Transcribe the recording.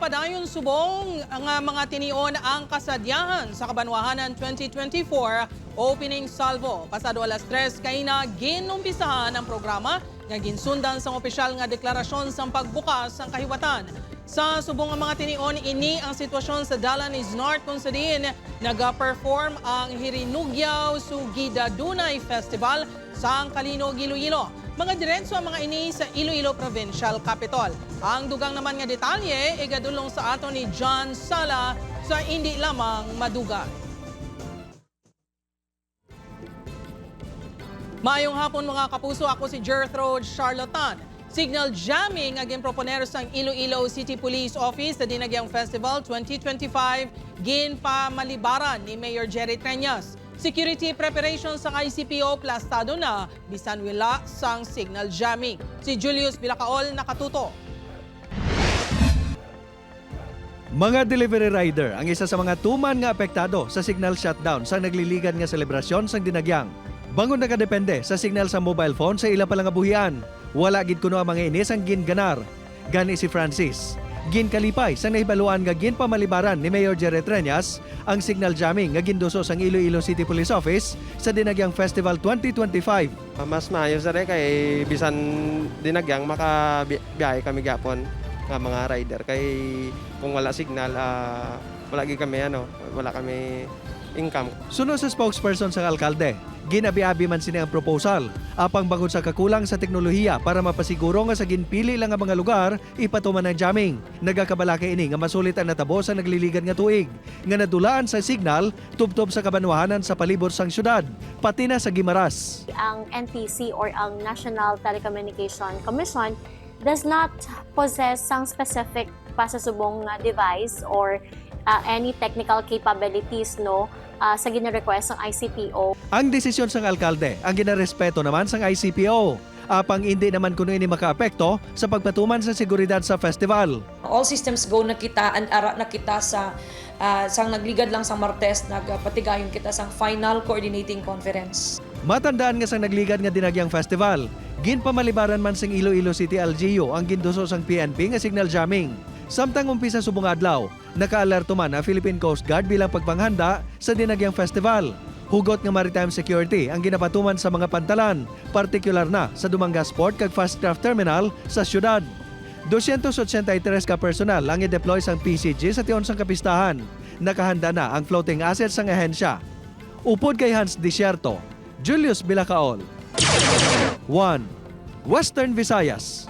padayon subong ang mga tinion ang kasadyahan sa Kabanwahanan 2024 opening salvo. Pasado alas 3 kay na ginumpisahan ang programa nga ginsundan sa opisyal nga deklarasyon sa pagbukas ng kahiwatan. Sa subong ang mga tinion, ini ang sitwasyon sa Dalanis North kung saan nag-perform ang Hirinugyaw Sugida Dunay Festival sa Calino, Iloilo. Mga diretso ang mga ini sa Iloilo Provincial Capital. Ang dugang naman nga detalye igadulong sa ato ni John Sala sa hindi lamang madugay. Mayong hapon mga kapuso, ako si Jethro Charlatan. Signal jamming aging proponer sa Iloilo City Police Office sa Dinagyang Festival 2025 ginpamalibaran ni Mayor Jerry Treñas. Security preparation sa ICPO plastado na bisan wala sang signal jamming. Si Julius Bilacaol nakatuto. Mga delivery rider ang isa sa mga tuman nga apektado sa signal shutdown sa nagliligan nga selebrasyon sang Dinagyang. Bangon nakadepende sa signal sa mobile phone sa ila palang abuhian. Wala gid kuno ang mga inis ang ginganar. Gani si Francis. Ginkalipay sa nahibaluan nga ginpamalibaran ni Mayor Jerry Treñas ang signal jamming nga ginduso sang Iloilo City Police Office sa Dinagyang Festival 2025. Mas maayos na rin kay bisan Dinagyang makabiyahe kami gapon nga mga rider kay kung wala signal wala kami income. Suno sa spokesperson sa alkalde, ginabi-abi man sini ang proposal apang bangod sa kakulang sa teknolohiya para mapasiguro nga sa ginpili lang ang mga lugar ipatuman ang jamming. Nagakabalaka ini nga masulit ang natabo sa nagliligan nga tuig nga nadulaan sa signal tubtob sa kabanwahanan sa palibot sang syudad pati na sa Guimaras. Ang NTC or ang National Telecommunication Commission does not possess some specific pasasubong na device or any technical capabilities sa gina-request ng ICPO. Ang desisyon sang alkalde ang ginarespeto naman sang ICPO. Apang hindi naman kuno ini makaapekto sa pagpatuman sa seguridad sa festival. All systems go na kita, ara na kita sa sang nagligad lang sa Martes, nagpatigayon kita sa final coordinating conference. Matandaan nga sang nagligad nga Dinagyang Festival, ginpamalibaran man sing Iloilo City LGU ang ginduso sang PNP nga signal jamming. Samtang umpisa subong adlaw, naka-alerto man ang Philippine Coast Guard bilang pagpanghanda sa Dinagyang Festival. Hugot nga maritime security ang ginapatuman sa mga pantalan, partikular na sa Dumangas Port kag Fast Craft Terminal sa syudad. 283 ka personal ang i-deploy sang PCG sa tiyon sang kapistahan. Nakahanda na ang floating assets sang ahensya. Upod kay Hans Desierto, Julius Bilacaol. 1. Western Visayas.